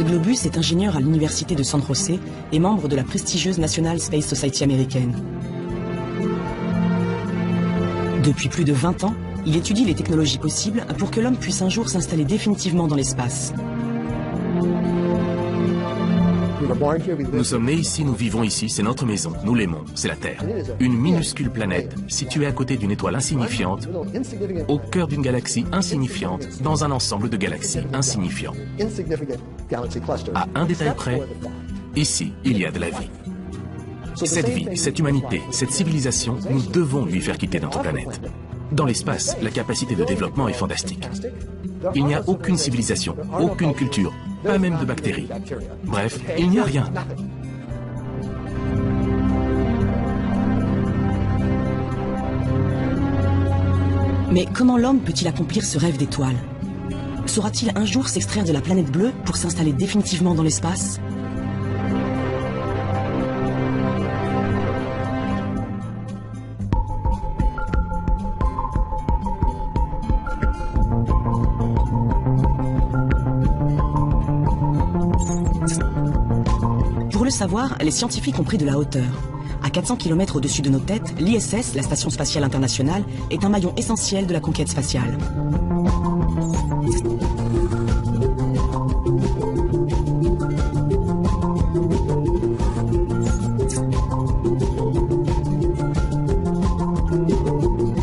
Al Globus est ingénieur à l'université de San José et membre de la prestigieuse National Space Society américaine. Depuis plus de 20 ans, il étudie les technologies possibles pour que l'homme puisse un jour s'installer définitivement dans l'espace. Nous sommes nés ici, nous vivons ici, c'est notre maison, nous l'aimons, c'est la Terre. Une minuscule planète située à côté d'une étoile insignifiante, au cœur d'une galaxie insignifiante, dans un ensemble de galaxies insignifiants. À un détail près, ici, il y a de la vie. Cette vie, cette humanité, cette civilisation, nous devons lui faire quitter notre planète. Dans l'espace, la capacité de développement est fantastique. Il n'y a aucune civilisation, aucune culture, pas même de bactéries. Bref, il n'y a rien. Mais comment l'homme peut-il accomplir ce rêve d'étoile? Saura-t-il un jour s'extraire de la planète bleue pour s'installer définitivement dans l'espace? Pour le savoir, les scientifiques ont pris de la hauteur. À 400 km au-dessus de nos têtes, l'ISS, la Station Spatiale Internationale, est un maillon essentiel de la conquête spatiale.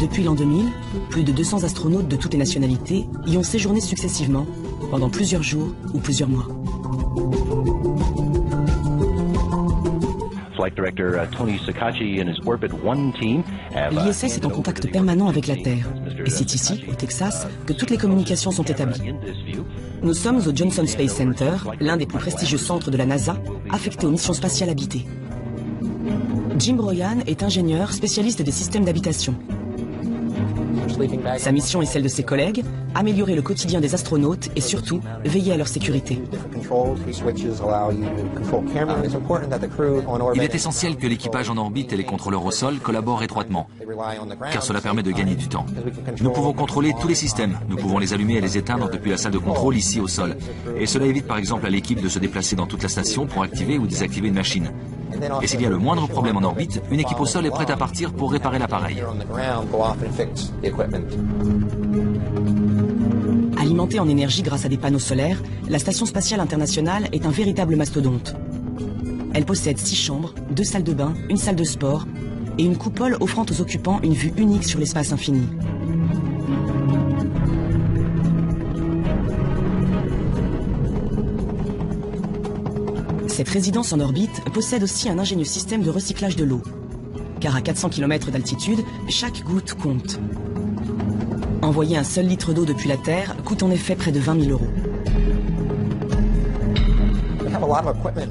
Depuis l'an 2000, plus de 200 astronautes de toutes les nationalités y ont séjourné successivement, pendant plusieurs jours ou plusieurs mois. L'ISS est en contact permanent avec la Terre, et c'est ici, au Texas, que toutes les communications sont établies. Nous sommes au Johnson Space Center, l'un des plus prestigieux centres de la NASA, affecté aux missions spatiales habitées. Jim Broyan est ingénieur spécialiste des systèmes d'habitation. Sa mission est celle de ses collègues, améliorer le quotidien des astronautes et surtout veiller à leur sécurité. Il est essentiel que l'équipage en orbite et les contrôleurs au sol collaborent étroitement, car cela permet de gagner du temps. Nous pouvons contrôler tous les systèmes, nous pouvons les allumer et les éteindre depuis la salle de contrôle ici au sol. Et cela évite par exemple à l'équipe de se déplacer dans toute la station pour activer ou désactiver une machine. Et s'il y a le moindre problème en orbite, une équipe au sol est prête à partir pour réparer l'appareil. Alimentée en énergie grâce à des panneaux solaires, la Station Spatiale Internationale est un véritable mastodonte. Elle possède 6 chambres, 2 salles de bain, une salle de sport et une coupole offrant aux occupants une vue unique sur l'espace infini. Cette résidence en orbite possède aussi un ingénieux système de recyclage de l'eau. Car à 400 km d'altitude, chaque goutte compte. Envoyer un seul litre d'eau depuis la Terre coûte en effet près de 20 000 €.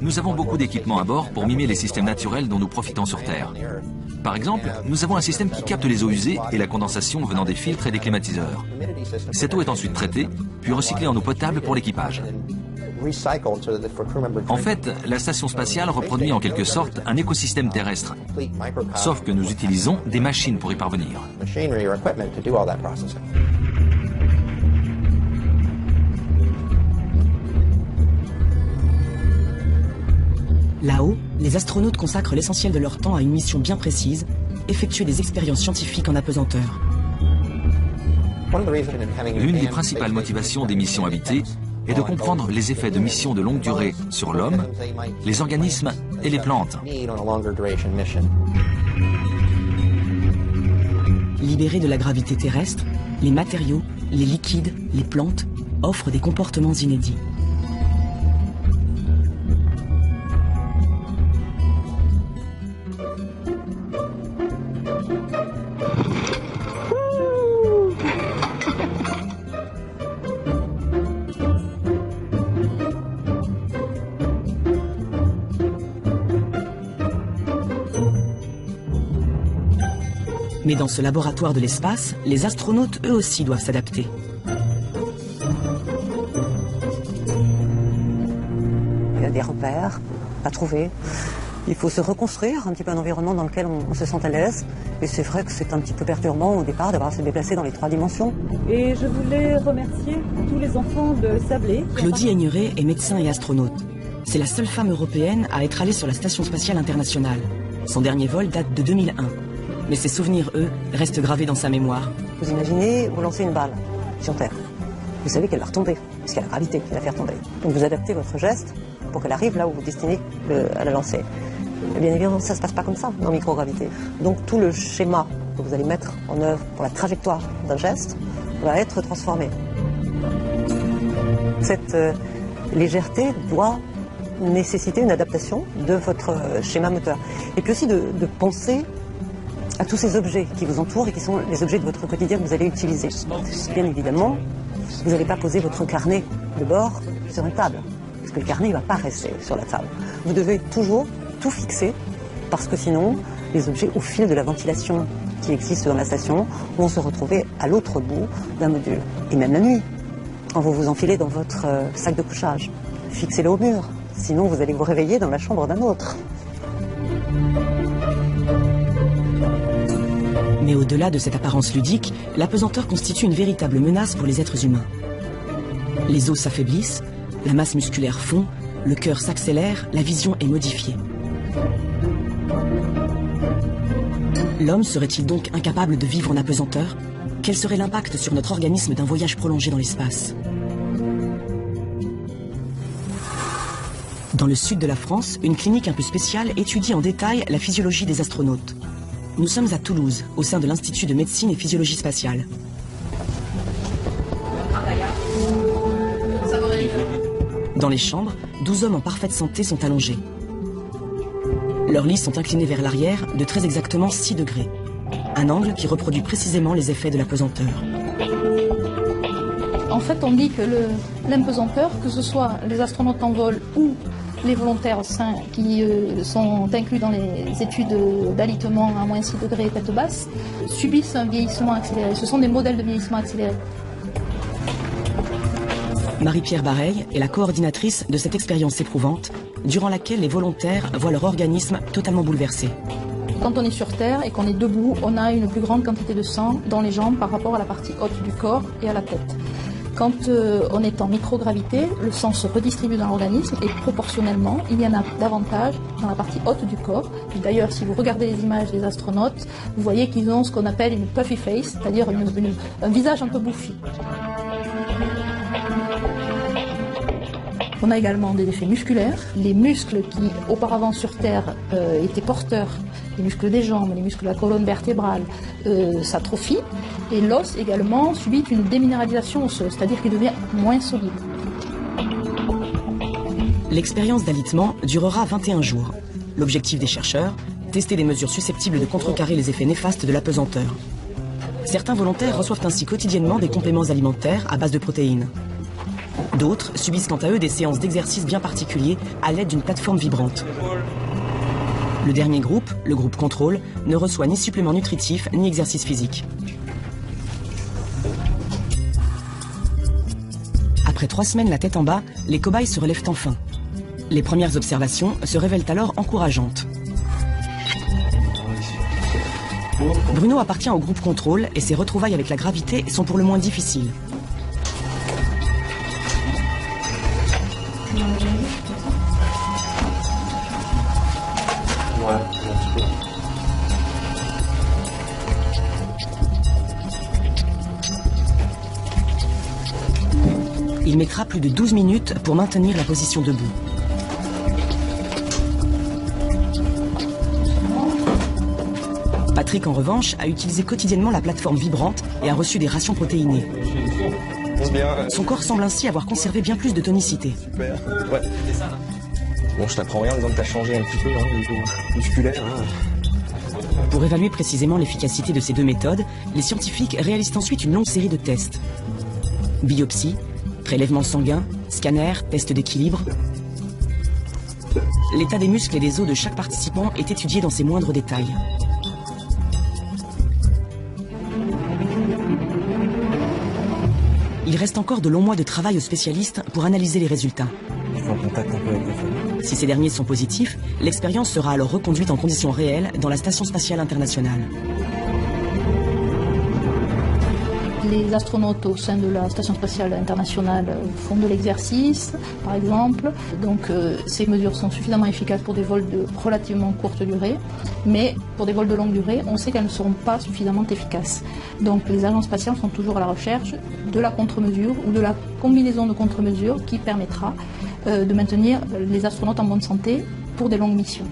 Nous avons beaucoup d'équipements à bord pour mimer les systèmes naturels dont nous profitons sur Terre. Par exemple, nous avons un système qui capte les eaux usées et la condensation venant des filtres et des climatiseurs. Cette eau est ensuite traitée, puis recyclée en eau potable pour l'équipage. En fait, la station spatiale reproduit en quelque sorte un écosystème terrestre, sauf que nous utilisons des machines pour y parvenir. Là-haut, les astronautes consacrent l'essentiel de leur temps à une mission bien précise, effectuer des expériences scientifiques en apesanteur. L'une des principales motivations des missions habitées est de comprendre les effets de missions de longue durée sur l'homme, les organismes et les plantes. Libérés de la gravité terrestre, les matériaux, les liquides, les plantes offrent des comportements inédits. Mais dans ce laboratoire de l'espace, les astronautes eux aussi doivent s'adapter. Il y a des repères à trouver, Il faut se reconstruire un petit peu un environnement dans lequel on se sent à l'aise. Et c'est vrai que c'est un petit peu perturbant au départ d'avoir à se déplacer dans les 3 dimensions. Et je voulais remercier tous les enfants de Sablé. Claudie Aigneret est médecin et astronaute. C'est la seule femme européenne à être allée sur la Station spatiale internationale. Son dernier vol date de 2001. Mais ses souvenirs, eux, restent gravés dans sa mémoire. Vous imaginez, vous lancez une balle sur Terre. Vous savez qu'elle va retomber, parce qu'il y a la gravité qui va la faire tomber. Donc vous adaptez votre geste pour qu'elle arrive là où vous destinez à la lancer. Et bien évidemment, ça ne se passe pas comme ça dans microgravité. Donc tout le schéma que vous allez mettre en œuvre pour la trajectoire d'un geste va être transformé. Cette légèreté doit nécessiter une adaptation de votre schéma moteur. Et puis aussi de penser à tous ces objets qui vous entourent et qui sont les objets de votre quotidien que vous allez utiliser. Bien évidemment, vous n'allez pas poser votre carnet de bord sur une table, parce que le carnet ne va pas rester sur la table. Vous devez toujours tout fixer, parce que sinon, les objets au fil de la ventilation qui existe dans la station vont se retrouver à l'autre bout d'un module. Et même la nuit, quand vous vous enfilez dans votre sac de couchage, fixez-le au mur, sinon vous allez vous réveiller dans la chambre d'un autre. Mais au-delà de cette apparence ludique, l'apesanteur constitue une véritable menace pour les êtres humains. Les os s'affaiblissent, la masse musculaire fond, le cœur s'accélère, la vision est modifiée. L'homme serait-il donc incapable de vivre en apesanteur? Quel serait l'impact sur notre organisme d'un voyage prolongé dans l'espace? Dans le sud de la France, une clinique un peu spéciale étudie en détail la physiologie des astronautes. Nous sommes à Toulouse, au sein de l'Institut de médecine et physiologie spatiale. Dans les chambres, 12 hommes en parfaite santé sont allongés. Leurs lits sont inclinés vers l'arrière de très exactement 6 degrés. Un angle qui reproduit précisément les effets de l'apesanteur. En fait, on dit que l'impesanteur, que ce soit les astronautes en vol ou les volontaires sains qui sont inclus dans les études d'alitement à moins 6 degrés tête basse, subissent un vieillissement accéléré. Ce sont des modèles de vieillissement accéléré. Marie-Pierre Bareil est la coordinatrice de cette expérience éprouvante, durant laquelle les volontaires voient leur organisme totalement bouleversé. Quand on est sur Terre et qu'on est debout, on a une plus grande quantité de sang dans les jambes par rapport à la partie haute du corps et à la tête. Quand on est en microgravité, le sang se redistribue dans l'organisme et proportionnellement, il y en a davantage dans la partie haute du corps. D'ailleurs, si vous regardez les images des astronautes, vous voyez qu'ils ont ce qu'on appelle une puffy face, c'est-à-dire un visage un peu bouffi. On a également des effets musculaires. Les muscles qui, auparavant sur Terre, étaient porteurs, les muscles des jambes, les muscles de la colonne vertébrale, s'atrophient. Et l'os également subit une déminéralisation osseuse, c'est-à-dire qu'il devient moins solide. L'expérience d'alitement durera 21 jours. L'objectif des chercheurs, tester des mesures susceptibles de contrecarrer les effets néfastes de l'apesanteur. Certains volontaires reçoivent ainsi quotidiennement des compléments alimentaires à base de protéines. D'autres subissent quant à eux des séances d'exercice bien particuliers à l'aide d'une plateforme vibrante. Le dernier groupe, le groupe contrôle, ne reçoit ni supplément nutritif ni exercice physique. Après 3 semaines la tête en bas, les cobayes se relèvent enfin. Les premières observations se révèlent alors encourageantes. Bruno appartient au groupe contrôle et ses retrouvailles avec la gravité sont pour le moins difficiles. Il mettra plus de 12 minutes pour maintenir la position debout. Patrick, en revanche, a utilisé quotidiennement la plateforme vibrante et a reçu des rations protéinées. Son corps semble ainsi avoir conservé bien plus de tonicité. Super. Ouais. Bon, je t'apprends rien en disant que t'as changé un petit peu, hein, au niveau musculaire. Hein. Pour évaluer précisément l'efficacité de ces deux méthodes, les scientifiques réalisent ensuite une longue série de tests. Biopsie, prélèvement sanguin, scanner, test d'équilibre. L'état des muscles et des os de chaque participant est étudié dans ses moindres détails. Il reste encore de longs mois de travail aux spécialistes pour analyser les résultats. Je suis en contact un peu avec la famille. Si ces derniers sont positifs, l'expérience sera alors reconduite en conditions réelles dans la Station spatiale internationale. Les astronautes au sein de la Station spatiale internationale font de l'exercice, par exemple. Donc ces mesures sont suffisamment efficaces pour des vols de relativement courte durée, mais pour des vols de longue durée, on sait qu'elles ne seront pas suffisamment efficaces. Donc les agences spatiales sont toujours à la recherche de la contre-mesure ou de la combinaison de contre-mesures qui permettra de maintenir les astronautes en bonne santé pour des longues missions.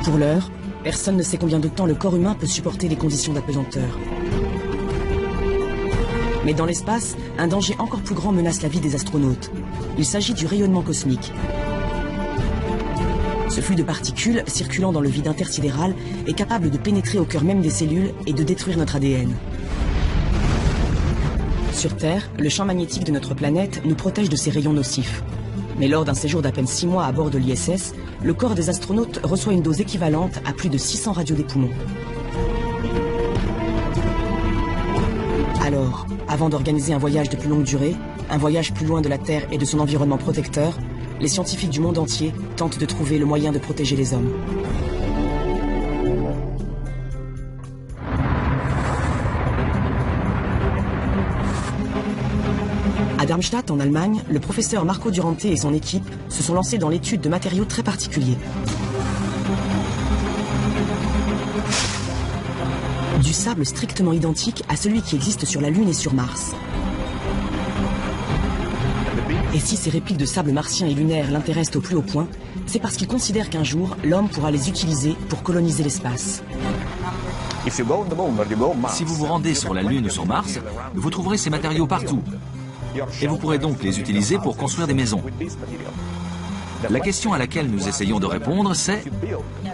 Pour l'heure, personne ne sait combien de temps le corps humain peut supporter les conditions d'apesanteur. Mais dans l'espace, un danger encore plus grand menace la vie des astronautes. Il s'agit du rayonnement cosmique. Ce flux de particules circulant dans le vide intersidéral est capable de pénétrer au cœur même des cellules et de détruire notre ADN. Sur Terre, le champ magnétique de notre planète nous protège de ces rayons nocifs. Mais lors d'un séjour d'à peine 6 mois à bord de l'ISS, le corps des astronautes reçoit une dose équivalente à plus de 600 radios des poumons. Alors, avant d'organiser un voyage de plus longue durée, un voyage plus loin de la Terre et de son environnement protecteur, les scientifiques du monde entier tentent de trouver le moyen de protéger les hommes. À Darmstadt, en Allemagne, le professeur Marco Durante et son équipe se sont lancés dans l'étude de matériaux très particuliers. Du sable strictement identique à celui qui existe sur la Lune et sur Mars. Et si ces répliques de sable martien et lunaire l'intéressent au plus haut point, c'est parce qu'ils considèrent qu'un jour, l'homme pourra les utiliser pour coloniser l'espace. Si vous vous rendez sur la Lune ou sur Mars, vous trouverez ces matériaux partout. Et vous pourrez donc les utiliser pour construire des maisons. La question à laquelle nous essayons de répondre, c'est: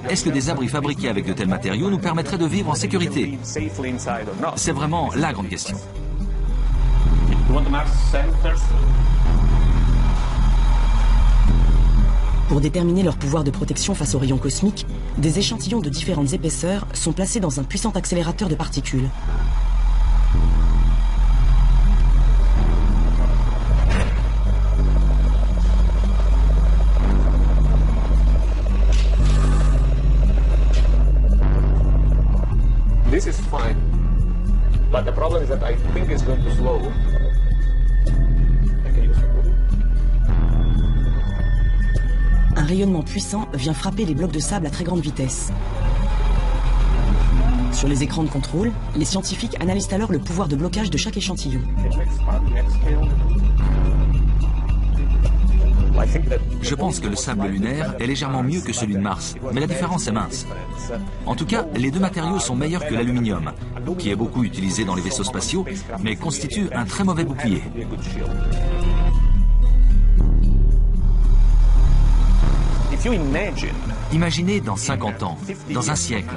est-ce que des abris fabriqués avec de tels matériaux nous permettraient de vivre en sécurité? C'est vraiment la grande question. Pour déterminer leur pouvoir de protection face aux rayons cosmiques, des échantillons de différentes épaisseurs sont placés dans un puissant accélérateur de particules. This is fine, but the problem is that I think it's going to slow. Un rayonnement puissant vient frapper les blocs de sable à très grande vitesse. Sur les écrans de contrôle, les scientifiques analysent alors le pouvoir de blocage de chaque échantillon. Je pense que le sable lunaire est légèrement mieux que celui de Mars, mais la différence est mince. En tout cas, les deux matériaux sont meilleurs que l'aluminium, qui est beaucoup utilisé dans les vaisseaux spatiaux, mais constitue un très mauvais bouclier. Imaginez dans 50 ans, dans un siècle,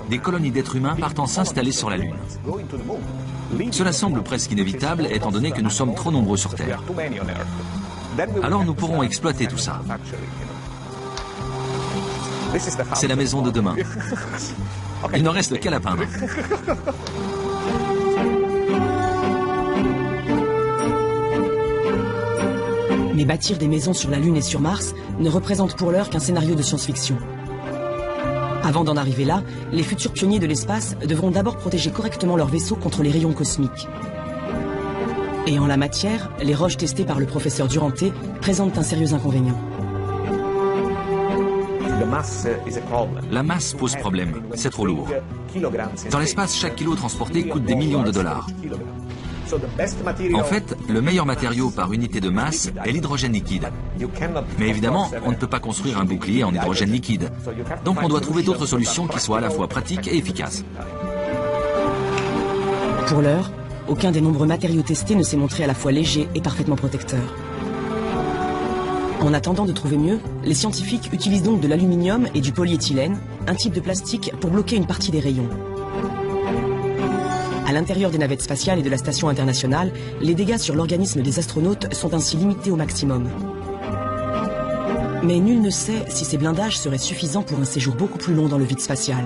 des colonies d'êtres humains partant s'installer sur la Lune. Cela semble presque inévitable étant donné que nous sommes trop nombreux sur Terre. Alors nous pourrons exploiter tout ça. C'est la maison de demain. Il ne reste qu'à la peindre. Mais bâtir des maisons sur la Lune et sur Mars ne représente pour l'heure qu'un scénario de science-fiction. Avant d'en arriver là, les futurs pionniers de l'espace devront d'abord protéger correctement leurs vaisseaux contre les rayons cosmiques. Et en la matière, les roches testées par le professeur Durante présentent un sérieux inconvénient. La masse pose problème, c'est trop lourd. Dans l'espace, chaque kilo transporté coûte des millions de dollars. En fait, le meilleur matériau par unité de masse est l'hydrogène liquide. Mais évidemment, on ne peut pas construire un bouclier en hydrogène liquide. Donc on doit trouver d'autres solutions qui soient à la fois pratiques et efficaces. Pour l'heure, aucun des nombreux matériaux testés ne s'est montré à la fois léger et parfaitement protecteur. En attendant de trouver mieux, les scientifiques utilisent donc de l'aluminium et du polyéthylène, un type de plastique pour bloquer une partie des rayons. À l'intérieur des navettes spatiales et de la station internationale, les dégâts sur l'organisme des astronautes sont ainsi limités au maximum. Mais nul ne sait si ces blindages seraient suffisants pour un séjour beaucoup plus long dans le vide spatial.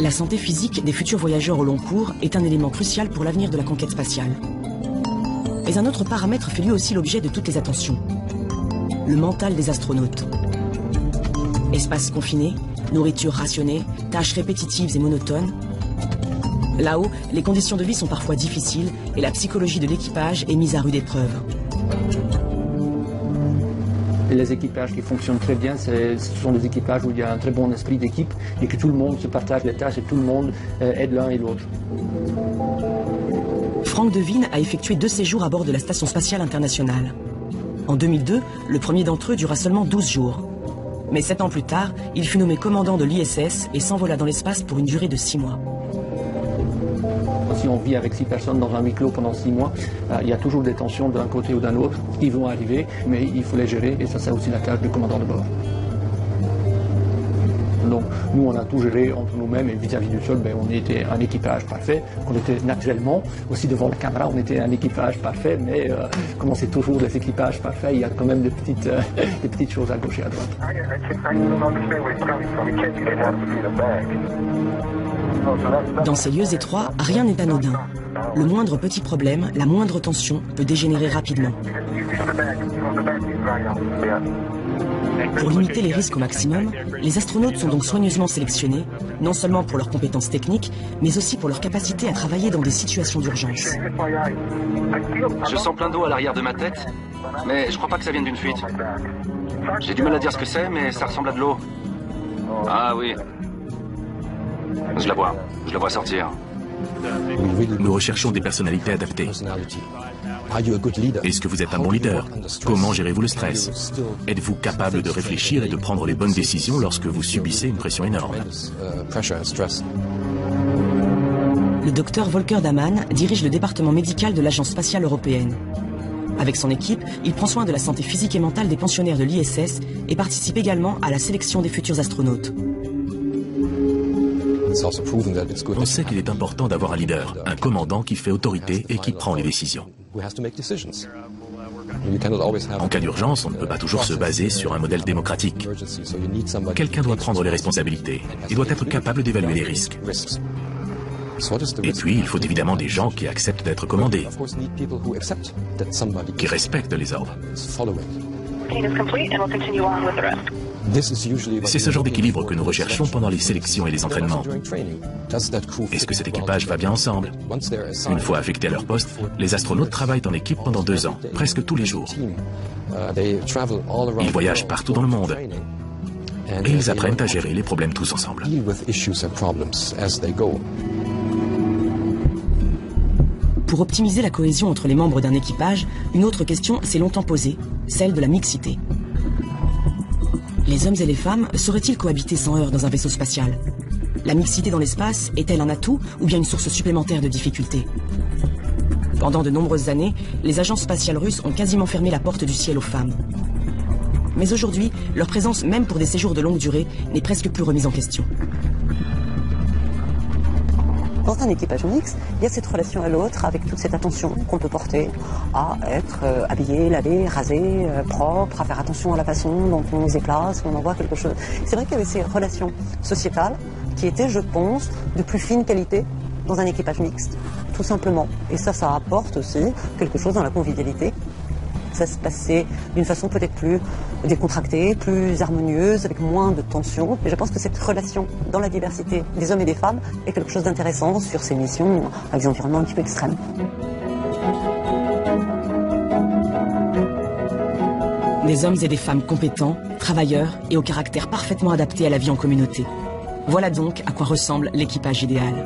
La santé physique des futurs voyageurs au long cours est un élément crucial pour l'avenir de la conquête spatiale. Mais un autre paramètre fait lui aussi l'objet de toutes les attentions. Le mental des astronautes. Espace confiné, nourriture rationnée, tâches répétitives et monotones. Là-haut, les conditions de vie sont parfois difficiles et la psychologie de l'équipage est mise à rude épreuve. Les équipages qui fonctionnent très bien, ce sont des équipages où il y a un très bon esprit d'équipe et que tout le monde se partage les tâches et tout le monde aide l'un et l'autre. Franck Devine a effectué 2 séjours à bord de la Station spatiale internationale. En 2002, le premier d'entre eux dura seulement 12 jours. Mais 7 ans plus tard, il fut nommé commandant de l'ISS et s'envola dans l'espace pour une durée de 6 mois. Si on vit avec 6 personnes dans un huis clos pendant 6 mois, il y a toujours des tensions d'un côté ou d'un autre qui vont arriver, mais il faut les gérer et ça c'est aussi la tâche du commandant de bord. Donc nous on a tout géré entre nous-mêmes et vis-à-vis du sol, on était un équipage parfait. On était naturellement, aussi devant la caméra, on était un équipage parfait, mais comme c'est toujours des équipages parfaits, il y a quand même des petites choses à gauche et à droite. Dans ces lieux étroits, rien n'est anodin. Le moindre petit problème, la moindre tension peut dégénérer rapidement. Pour limiter les risques au maximum, les astronautes sont donc soigneusement sélectionnés, non seulement pour leurs compétences techniques, mais aussi pour leur capacité à travailler dans des situations d'urgence. Je sens plein d'eau à l'arrière de ma tête, mais je crois pas que ça vienne d'une fuite. J'ai du mal à dire ce que c'est, mais ça ressemble à de l'eau. Ah oui. Je la vois sortir. Nous recherchons des personnalités adaptées. Est-ce que vous êtes un bon leader? Comment gérez-vous le stress? Êtes-vous capable de réfléchir et de prendre les bonnes décisions lorsque vous subissez une pression énorme? Le docteur Volker Daman dirige le département médical de l'Agence spatiale européenne. Avec son équipe, il prend soin de la santé physique et mentale des pensionnaires de l'ISS et participe également à la sélection des futurs astronautes. On sait qu'il est important d'avoir un leader, un commandant qui fait autorité et qui prend les décisions. En cas d'urgence, on ne peut pas toujours se baser sur un modèle démocratique. Quelqu'un doit prendre les responsabilités et doit être capable d'évaluer les risques. Et puis, il faut évidemment des gens qui acceptent d'être commandés, qui respectent les ordres. C'est ce genre d'équilibre que nous recherchons pendant les sélections et les entraînements. Est-ce que cet équipage va bien ensemble? Une fois affectés à leur poste, les astronautes travaillent en équipe pendant 2 ans, presque tous les jours. Ils voyagent partout dans le monde et ils apprennent à gérer les problèmes tous ensemble. Pour optimiser la cohésion entre les membres d'un équipage, une autre question s'est longtemps posée, celle de la mixité. Les hommes et les femmes sauraient-ils cohabiter sans heurts dans un vaisseau spatial? La mixité dans l'espace est-elle un atout ou bien une source supplémentaire de difficultés? Pendant de nombreuses années, les agences spatiales russes ont quasiment fermé la porte du ciel aux femmes. Mais aujourd'hui, leur présence, même pour des séjours de longue durée, n'est presque plus remise en question. Dans un équipage mixte, il y a cette relation à l'autre avec toute cette attention qu'on peut porter à être habillé, lavé, rasé, propre, à faire attention à la façon dont on se déplace, on envoie quelque chose. C'est vrai qu'il y avait ces relations sociétales qui étaient, je pense, de plus fine qualité dans un équipage mixte, tout simplement. Et ça apporte aussi quelque chose dans la convivialité. Ça se passait d'une façon peut-être plus décontractée, plus harmonieuse, avec moins de tension. Et je pense que cette relation dans la diversité des hommes et des femmes est quelque chose d'intéressant sur ces missions avec des environnements un petit peu extrêmes. Des hommes et des femmes compétents, travailleurs et au caractère parfaitement adapté à la vie en communauté. Voilà donc à quoi ressemble l'équipage idéal.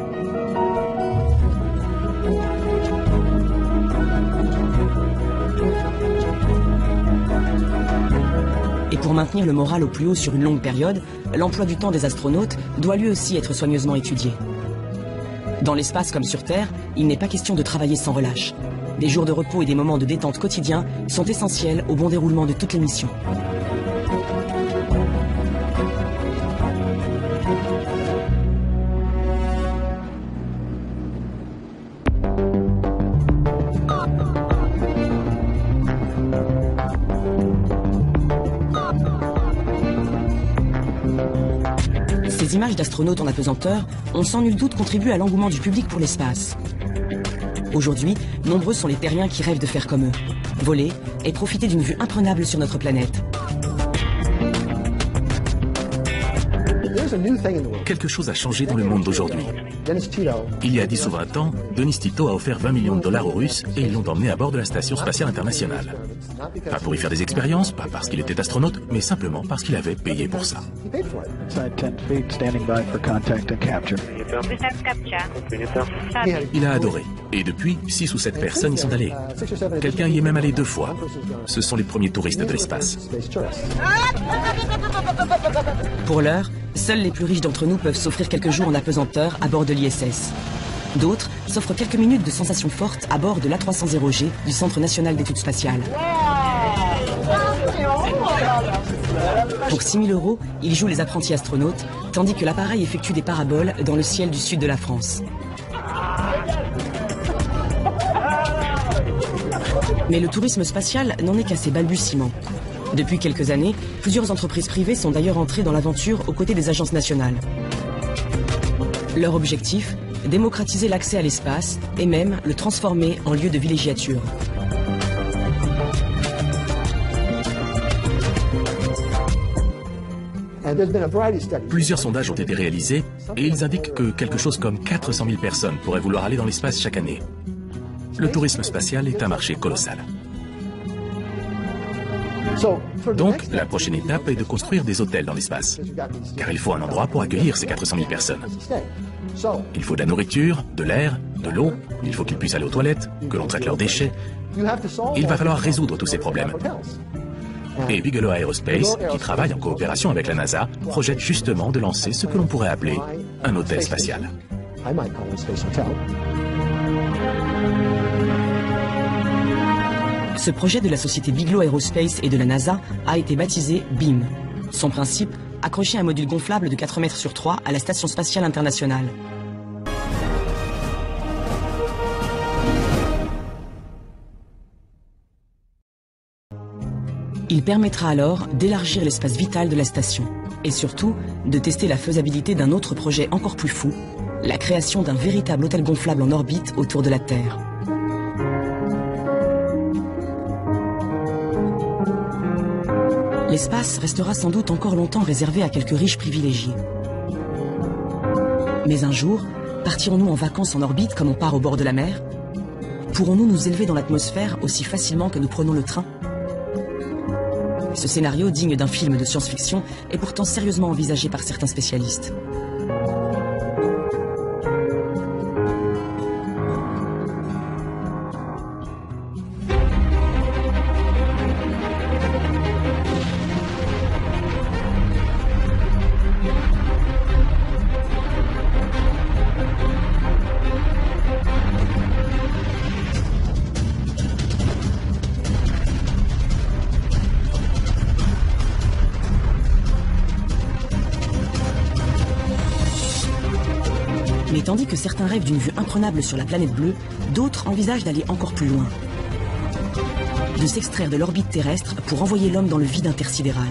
Et pour maintenir le moral au plus haut sur une longue période, l'emploi du temps des astronautes doit lui aussi être soigneusement étudié. Dans l'espace comme sur Terre, il n'est pas question de travailler sans relâche. Des jours de repos et des moments de détente quotidiens sont essentiels au bon déroulement de toutes les missions. Ces images d'astronautes en apesanteur ont sans nul doute contribué à l'engouement du public pour l'espace. Aujourd'hui, nombreux sont les terriens qui rêvent de faire comme eux, voler et profiter d'une vue imprenable sur notre planète. Quelque chose a changé dans le monde d'aujourd'hui. Il y a 10 ou 20 ans, Denis Tito a offert 20 millions de dollars aux Russes et ils l'ont emmené à bord de la Station spatiale internationale. Pas pour y faire des expériences, pas parce qu'il était astronaute, mais simplement parce qu'il avait payé pour ça. Il a adoré. Et depuis, 6 ou 7 personnes y sont allées. Quelqu'un y est même allé 2 fois. Ce sont les premiers touristes de l'espace. Pour l'heure, seuls les plus riches d'entre nous peuvent s'offrir quelques jours en apesanteur à bord de l'ISS. D'autres s'offrent quelques minutes de sensations fortes à bord de l'A300G du Centre national d'études spatiales. Pour 6 000 €, ils jouent les apprentis astronautes, tandis que l'appareil effectue des paraboles dans le ciel du sud de la France. Mais le tourisme spatial n'en est qu'à ses balbutiements. Depuis quelques années, plusieurs entreprises privées sont d'ailleurs entrées dans l'aventure aux côtés des agences nationales. Leur objectif, démocratiser l'accès à l'espace et même le transformer en lieu de villégiature. Plusieurs sondages ont été réalisés et ils indiquent que quelque chose comme 400 000 personnes pourraient vouloir aller dans l'espace chaque année. Le tourisme spatial est un marché colossal. Donc, la prochaine étape est de construire des hôtels dans l'espace. Car il faut un endroit pour accueillir ces 400 000 personnes. Il faut de la nourriture, de l'air, de l'eau, il faut qu'ils puissent aller aux toilettes, que l'on traite leurs déchets. Il va falloir résoudre tous ces problèmes. Et Bigelow Aerospace, qui travaille en coopération avec la NASA, projette justement de lancer ce que l'on pourrait appeler un hôtel spatial. Ce projet de la société Bigelow Aerospace et de la NASA a été baptisé BEAM. Son principe, accrocher un module gonflable de 4 mètres sur 3 à la Station spatiale internationale. Il permettra alors d'élargir l'espace vital de la station et surtout de tester la faisabilité d'un autre projet encore plus fou, la création d'un véritable hôtel gonflable en orbite autour de la Terre. L'espace restera sans doute encore longtemps réservé à quelques riches privilégiés. Mais un jour, partirons-nous en vacances en orbite comme on part au bord de la mer? Pourrons-nous nous élever dans l'atmosphère aussi facilement que nous prenons le train? Ce scénario, digne d'un film de science-fiction, est pourtant sérieusement envisagé par certains spécialistes. Mais tandis que certains rêvent d'une vue imprenable sur la planète bleue, d'autres envisagent d'aller encore plus loin. De s'extraire de l'orbite terrestre pour envoyer l'homme dans le vide intersidéral.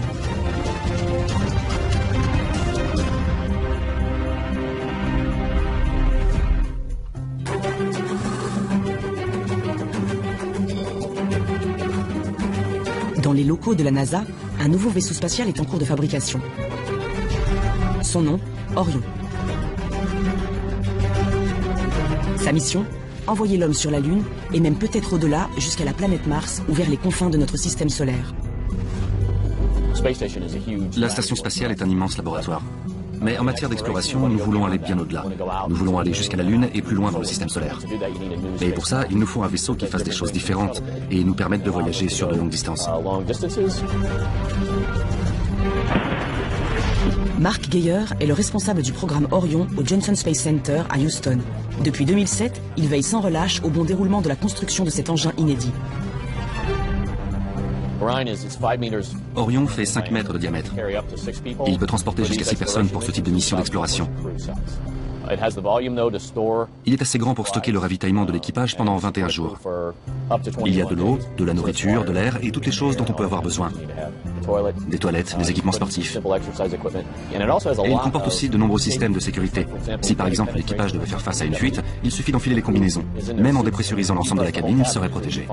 Dans les locaux de la NASA, un nouveau vaisseau spatial est en cours de fabrication. Son nom, Orion. Sa mission, envoyer l'homme sur la Lune et même peut-être au-delà jusqu'à la planète Mars ou vers les confins de notre système solaire. La station spatiale est un immense laboratoire. Mais en matière d'exploration, nous voulons aller bien au-delà. Nous voulons aller jusqu'à la Lune et plus loin dans le système solaire. Et pour ça, il nous faut un vaisseau qui fasse des choses différentes et nous permette de voyager sur de longues distances. Mark Geier est le responsable du programme Orion au Johnson Space Center à Houston. Depuis 2007, il veille sans relâche au bon déroulement de la construction de cet engin inédit. Orion fait 5 mètres de diamètre. Il peut transporter jusqu'à 6 personnes pour ce type de mission d'exploration. Il est assez grand pour stocker le ravitaillement de l'équipage pendant 21 jours. Il y a de l'eau, de la nourriture, de l'air et toutes les choses dont on peut avoir besoin. Des toilettes, des équipements sportifs. Et il comporte aussi de nombreux systèmes de sécurité. Si par exemple l'équipage devait faire face à une fuite, il suffit d'enfiler les combinaisons. Même en dépressurisant l'ensemble de la cabine, il serait protégé.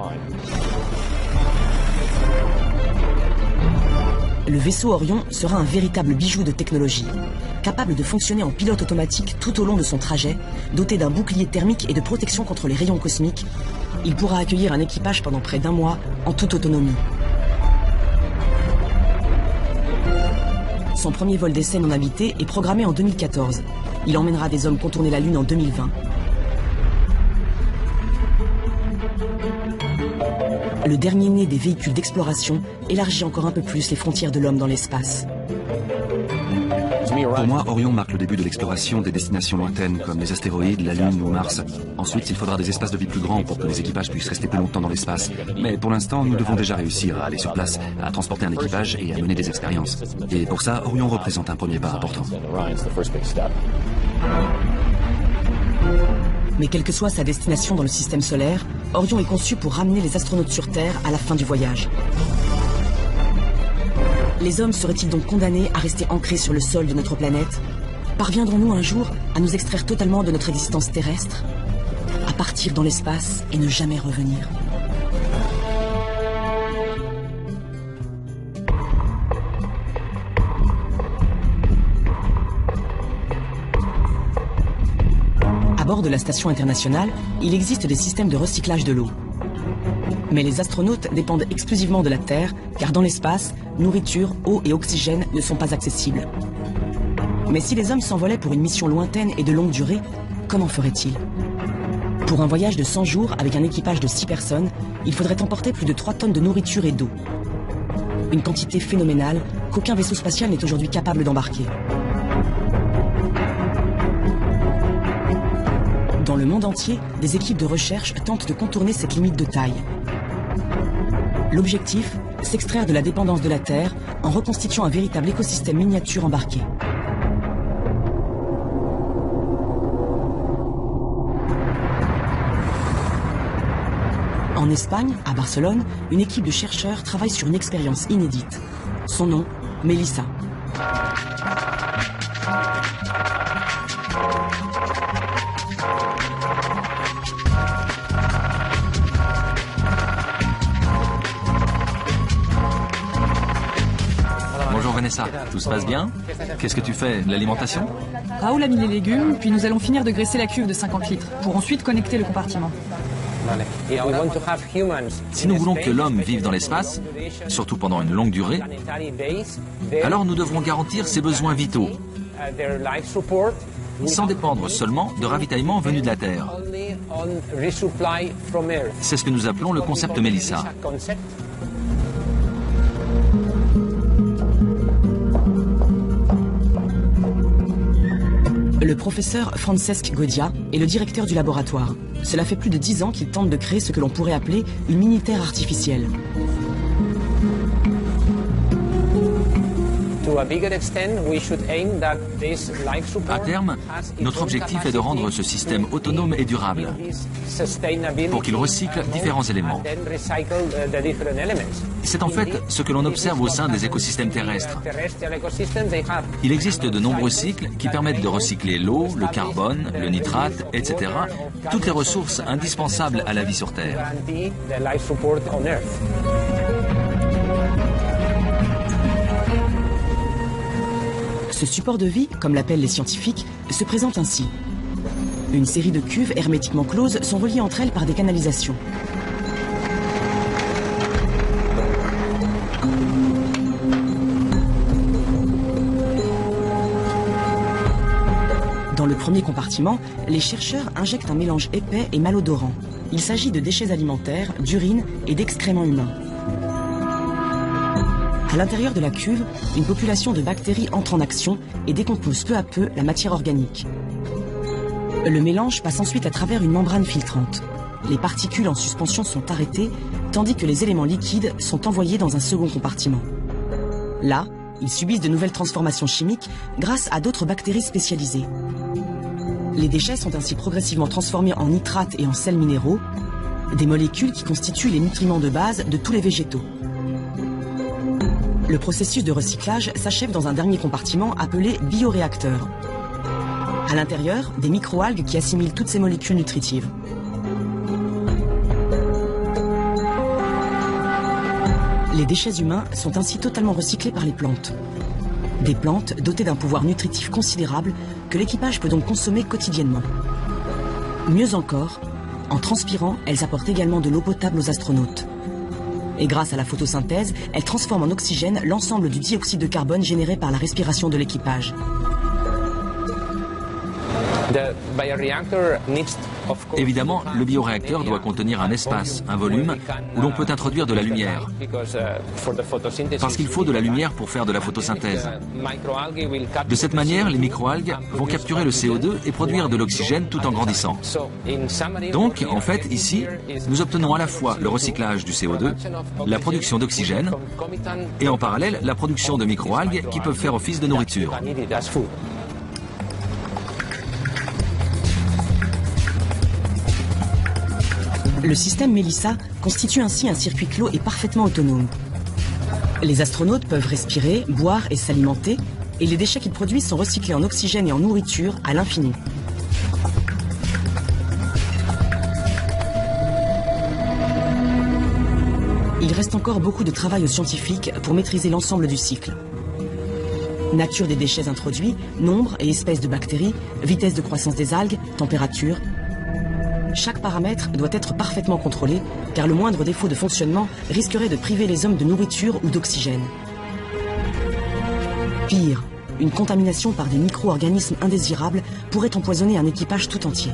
Le vaisseau Orion sera un véritable bijou de technologie, capable de fonctionner en pilote automatique tout au long de son trajet, doté d'un bouclier thermique et de protection contre les rayons cosmiques. Il pourra accueillir un équipage pendant près d'1 mois en toute autonomie. Son premier vol d'essai non habité est programmé en 2014. Il emmènera des hommes contourner la Lune en 2020. Le dernier né des véhicules d'exploration élargit encore un peu plus les frontières de l'homme dans l'espace. Pour moi, Orion marque le début de l'exploration des destinations lointaines comme les astéroïdes, la Lune ou Mars. Ensuite, il faudra des espaces de vie plus grands pour que les équipages puissent rester plus longtemps dans l'espace. Mais pour l'instant, nous devons déjà réussir à aller sur place, à transporter un équipage et à mener des expériences. Et pour ça, Orion représente un premier pas important. Mais quelle que soit sa destination dans le système solaire, Orion est conçu pour ramener les astronautes sur Terre à la fin du voyage. Les hommes seraient-ils donc condamnés à rester ancrés sur le sol de notre planète? Parviendrons-nous un jour à nous extraire totalement de notre existence terrestre? À partir dans l'espace et ne jamais revenir? À bord de la station internationale, il existe des systèmes de recyclage de l'eau. Mais les astronautes dépendent exclusivement de la Terre, car dans l'espace, nourriture, eau et oxygène ne sont pas accessibles. Mais si les hommes s'envolaient pour une mission lointaine et de longue durée, comment feraient-ils? Pour un voyage de 100 jours avec un équipage de 6 personnes, il faudrait emporter plus de 3 tonnes de nourriture et d'eau. Une quantité phénoménale qu'aucun vaisseau spatial n'est aujourd'hui capable d'embarquer. Dans le monde entier, des équipes de recherche tentent de contourner cette limite de taille. L'objectif, s'extraire de la dépendance de la Terre en reconstituant un véritable écosystème miniature embarqué. En Espagne, à Barcelone, une équipe de chercheurs travaille sur une expérience inédite. Son nom, Melissa. Bonjour Vanessa, tout se passe bien? Qu'est-ce que tu fais? De l'alimentation? Raoul a mis les légumes, puis nous allons finir de graisser la cuve de 50 litres, pour ensuite connecter le compartiment. Si nous voulons que l'homme vive dans l'espace, surtout pendant une longue durée, alors nous devrons garantir ses besoins vitaux, sans dépendre seulement de ravitaillement venu de la Terre. C'est ce que nous appelons le concept Melissa. Le professeur Francesc Godia est le directeur du laboratoire. Cela fait plus de 10 ans qu'il tente de créer ce que l'on pourrait appeler une mini-Terre artificielle. À terme, notre objectif est de rendre ce système autonome et durable, pour qu'il recycle différents éléments. C'est en fait ce que l'on observe au sein des écosystèmes terrestres. Il existe de nombreux cycles qui permettent de recycler l'eau, le carbone, le nitrate, etc. Toutes les ressources indispensables à la vie sur Terre. Ce support de vie, comme l'appellent les scientifiques, se présente ainsi. Une série de cuves hermétiquement closes sont reliées entre elles par des canalisations. Dans le premier compartiment, les chercheurs injectent un mélange épais et malodorant. Il s'agit de déchets alimentaires, d'urine et d'excréments humains. À l'intérieur de la cuve, une population de bactéries entre en action et décompose peu à peu la matière organique. Le mélange passe ensuite à travers une membrane filtrante. Les particules en suspension sont arrêtées, tandis que les éléments liquides sont envoyés dans un second compartiment. Là, ils subissent de nouvelles transformations chimiques grâce à d'autres bactéries spécialisées. Les déchets sont ainsi progressivement transformés en nitrates et en sels minéraux, des molécules qui constituent les nutriments de base de tous les végétaux. Le processus de recyclage s'achève dans un dernier compartiment appelé bioréacteur. À l'intérieur, des microalgues qui assimilent toutes ces molécules nutritives. Les déchets humains sont ainsi totalement recyclés par les plantes. Des plantes dotées d'un pouvoir nutritif considérable que l'équipage peut donc consommer quotidiennement. Mieux encore, en transpirant, elles apportent également de l'eau potable aux astronautes. Et grâce à la photosynthèse, elles transforment en oxygène l'ensemble du dioxyde de carbone généré par la respiration de l'équipage. Évidemment, le bioréacteur doit contenir un espace, un volume, où l'on peut introduire de la lumière. Parce qu'il faut de la lumière pour faire de la photosynthèse. De cette manière, les microalgues vont capturer le CO2 et produire de l'oxygène tout en grandissant. Donc, en fait, ici, nous obtenons à la fois le recyclage du CO2, la production d'oxygène, et en parallèle, la production de microalgues qui peuvent faire office de nourriture. Le système Melissa constitue ainsi un circuit clos et parfaitement autonome. Les astronautes peuvent respirer, boire et s'alimenter, et les déchets qu'ils produisent sont recyclés en oxygène et en nourriture à l'infini. Il reste encore beaucoup de travail aux scientifiques pour maîtriser l'ensemble du cycle. Nature des déchets introduits, nombre et espèces de bactéries, vitesse de croissance des algues, température. Chaque paramètre doit être parfaitement contrôlé, car le moindre défaut de fonctionnement risquerait de priver les hommes de nourriture ou d'oxygène. Pire, une contamination par des micro-organismes indésirables pourrait empoisonner un équipage tout entier.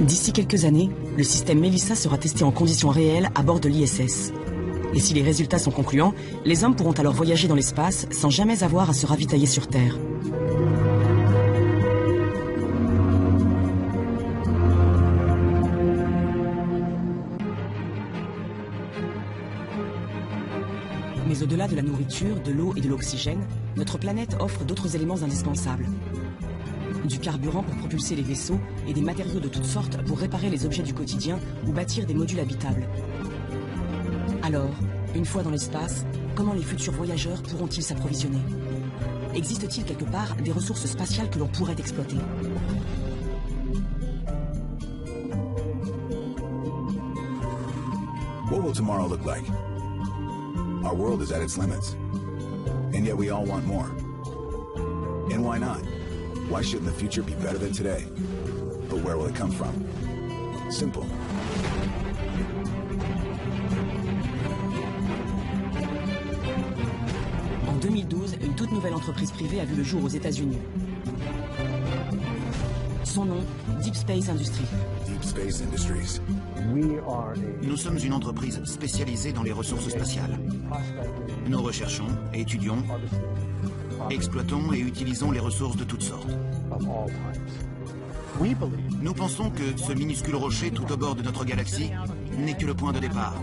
D'ici quelques années, le système Melissa sera testé en conditions réelles à bord de l'ISS. Et si les résultats sont concluants, les hommes pourront alors voyager dans l'espace sans jamais avoir à se ravitailler sur Terre. Mais au-delà de la nourriture, de l'eau et de l'oxygène, notre planète offre d'autres éléments indispensables. Du carburant pour propulser les vaisseaux et des matériaux de toutes sortes pour réparer les objets du quotidien ou bâtir des modules habitables. Alors, une fois dans l'espace, comment les futurs voyageurs pourront-ils s'approvisionner? Existe-t-il quelque part des ressources spatiales que l'on pourrait exploiter? What will tomorrow look like? Our world is at its limits, and yet we all want more. And why not? Why shouldn't the future be better than today? But where will it come from? Simple. En 2012, une toute nouvelle entreprise privée a vu le jour aux États-Unis. Son nom, Deep Space Industries. Deep Space Industries. Nous sommes une entreprise spécialisée dans les ressources spatiales. Nous recherchons, étudions, exploitons et utilisons les ressources de toutes sortes. Nous pensons que ce minuscule rocher tout au bord de notre galaxie n'est que le point de départ.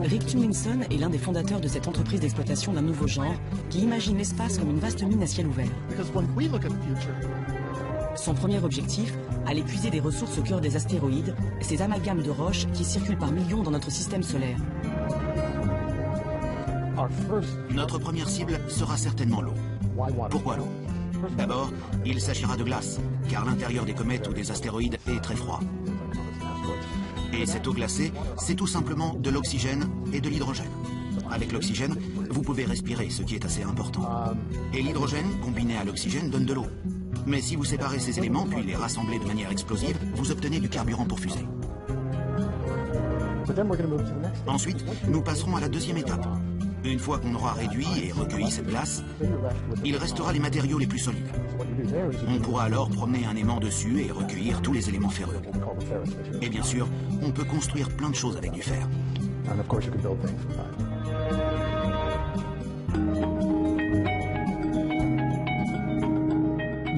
Rick Tomlinson est l'un des fondateurs de cette entreprise d'exploitation d'un nouveau genre qui imagine l'espace comme une vaste mine à ciel ouvert. Son premier objectif, aller puiser des ressources au cœur des astéroïdes, ces amalgames de roches qui circulent par millions dans notre système solaire. Notre première cible sera certainement l'eau. Pourquoi l'eau? D'abord, il s'agira de glace, car l'intérieur des comètes ou des astéroïdes est très froid. Et cette eau glacée, c'est tout simplement de l'oxygène et de l'hydrogène. Avec l'oxygène, vous pouvez respirer, ce qui est assez important. Et l'hydrogène, combiné à l'oxygène, donne de l'eau. Mais si vous séparez ces éléments, puis les rassemblez de manière explosive, vous obtenez du carburant pour fusée. Ensuite, nous passerons à la deuxième étape. Une fois qu'on aura réduit et recueilli cette glace, il restera les matériaux les plus solides. On pourra alors promener un aimant dessus et recueillir tous les éléments ferreux. Et bien sûr, on peut construire plein de choses avec du fer.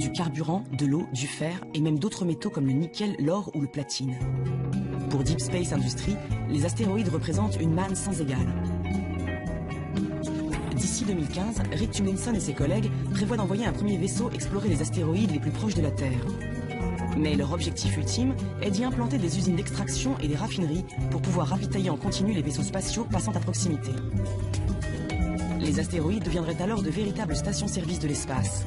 Du carburant, de l'eau, du fer et même d'autres métaux comme le nickel, l'or ou le platine. Pour Deep Space Industries, les astéroïdes représentent une manne sans égale. D'ici 2015, Rick Tumlinson et ses collègues prévoient d'envoyer un premier vaisseau explorer les astéroïdes les plus proches de la Terre. Mais leur objectif ultime est d'y implanter des usines d'extraction et des raffineries pour pouvoir ravitailler en continu les vaisseaux spatiaux passant à proximité. Les astéroïdes deviendraient alors de véritables stations-service de l'espace.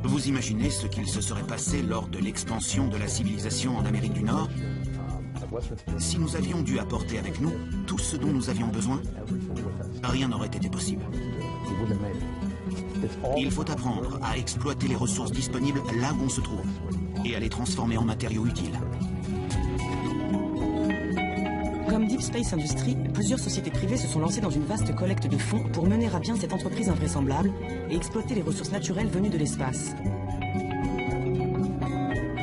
Vous imaginez ce qu'il se serait passé lors de l'expansion de la civilisation en Amérique du Nord? Si nous avions dû apporter avec nous tout ce dont nous avions besoin, rien n'aurait été possible. Il faut apprendre à exploiter les ressources disponibles là où on se trouve et à les transformer en matériaux utiles. Comme Deep Space Industries, plusieurs sociétés privées se sont lancées dans une vaste collecte de fonds pour mener à bien cette entreprise invraisemblable et exploiter les ressources naturelles venues de l'espace.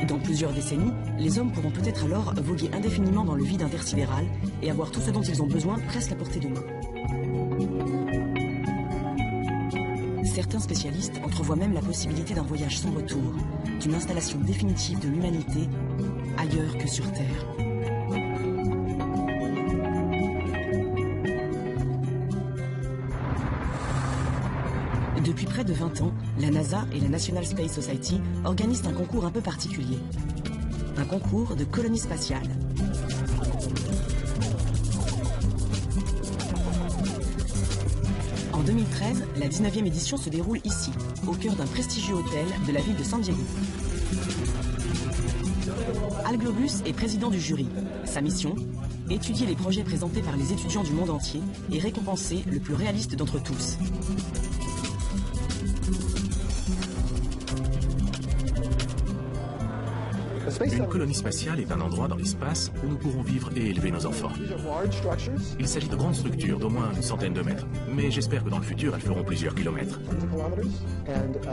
Dans plusieurs décennies, les hommes pourront peut-être alors voguer indéfiniment dans le vide intersidéral et avoir tout ce dont ils ont besoin presque à portée de main. Certains spécialistes entrevoient même la possibilité d'un voyage sans retour, d'une installation définitive de l'humanité ailleurs que sur Terre. Depuis près de 20 ans, la NASA et la National Space Society organisent un concours un peu particulier. Un concours de colonie spatiale. En 2013, la 19e édition se déroule ici, au cœur d'un prestigieux hôtel de la ville de San Diego. Al Globus est président du jury. Sa mission, étudier les projets présentés par les étudiants du monde entier et récompenser le plus réaliste d'entre tous. Une colonie spatiale est un endroit dans l'espace où nous pourrons vivre et élever nos enfants. Il s'agit de grandes structures d'au moins une centaine de mètres, mais j'espère que dans le futur, elles feront plusieurs kilomètres.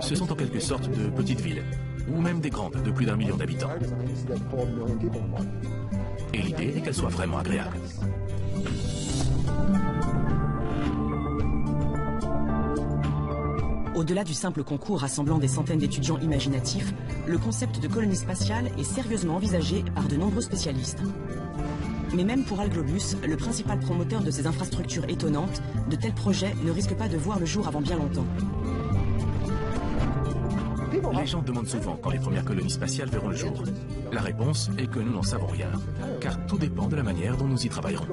Ce sont en quelque sorte de petites villes, ou même des grandes de plus d'1 million d'habitants. Et l'idée est qu'elles soient vraiment agréables. Au-delà du simple concours rassemblant des centaines d'étudiants imaginatifs, le concept de colonie spatiale est sérieusement envisagé par de nombreux spécialistes. Mais même pour Al Globus, le principal promoteur de ces infrastructures étonnantes, de tels projets ne risquent pas de voir le jour avant bien longtemps. Les gens demandent souvent quand les premières colonies spatiales verront le jour. La réponse est que nous n'en savons rien, car tout dépend de la manière dont nous y travaillerons.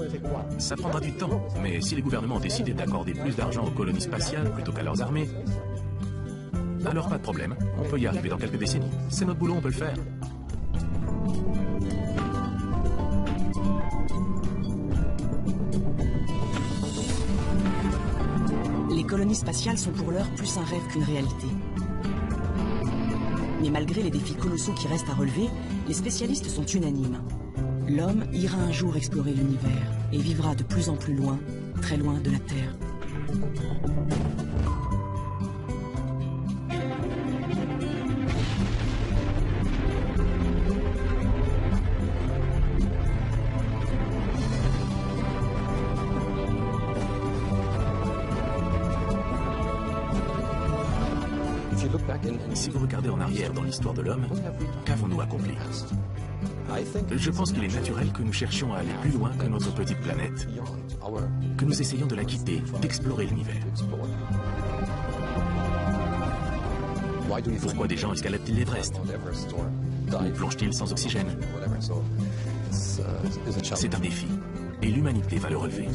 Ça prendra du temps, mais si les gouvernements ont décidé d'accorder plus d'argent aux colonies spatiales plutôt qu'à leurs armées, alors pas de problème, on peut y arriver dans quelques décennies. C'est notre boulot, on peut le faire. Les colonies spatiales sont pour l'heure plus un rêve qu'une réalité. Mais malgré les défis colossaux qui restent à relever, les spécialistes sont unanimes. L'homme ira un jour explorer l'univers et vivra de plus en plus loin, très loin de la Terre. Si vous regardez en arrière dans l'histoire de l'homme, qu'avons-nous accompli? Je pense qu'il est naturel que nous cherchions à aller plus loin que notre petite planète, que nous essayions de la quitter, d'explorer l'univers. Pourquoi des gens escaladent-ils l'Everest? Ou plongent-ils sans oxygène? C'est un défi, et l'humanité va le relever.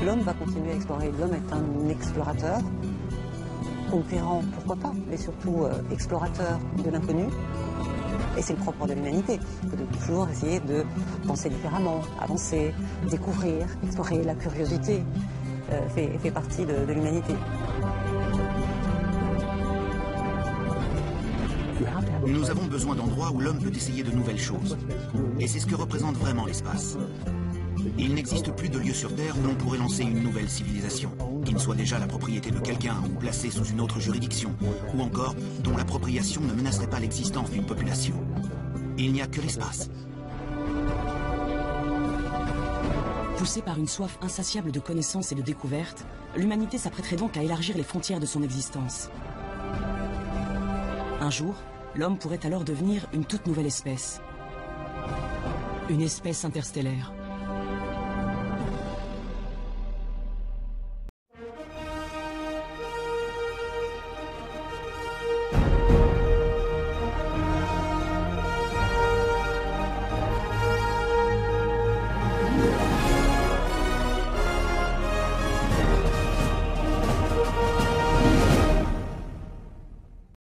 L'homme va continuer à explorer. L'homme est un explorateur, conquérant, pourquoi pas, mais surtout explorateur de l'inconnu. Et c'est le propre de l'humanité, de toujours essayer de penser différemment, avancer, découvrir, explorer. La curiosité fait partie de l'humanité. Nous avons besoin d'endroits où l'homme peut essayer de nouvelles choses. Et c'est ce que représente vraiment l'espace. Il n'existe plus de lieu sur Terre où l'on pourrait lancer une nouvelle civilisation, qui ne soit déjà la propriété de quelqu'un ou placée sous une autre juridiction, ou encore dont l'appropriation ne menacerait pas l'existence d'une population. Il n'y a que l'espace. Poussée par une soif insatiable de connaissances et de découvertes, l'humanité s'apprêterait donc à élargir les frontières de son existence. Un jour, l'homme pourrait alors devenir une toute nouvelle espèce. Une espèce interstellaire.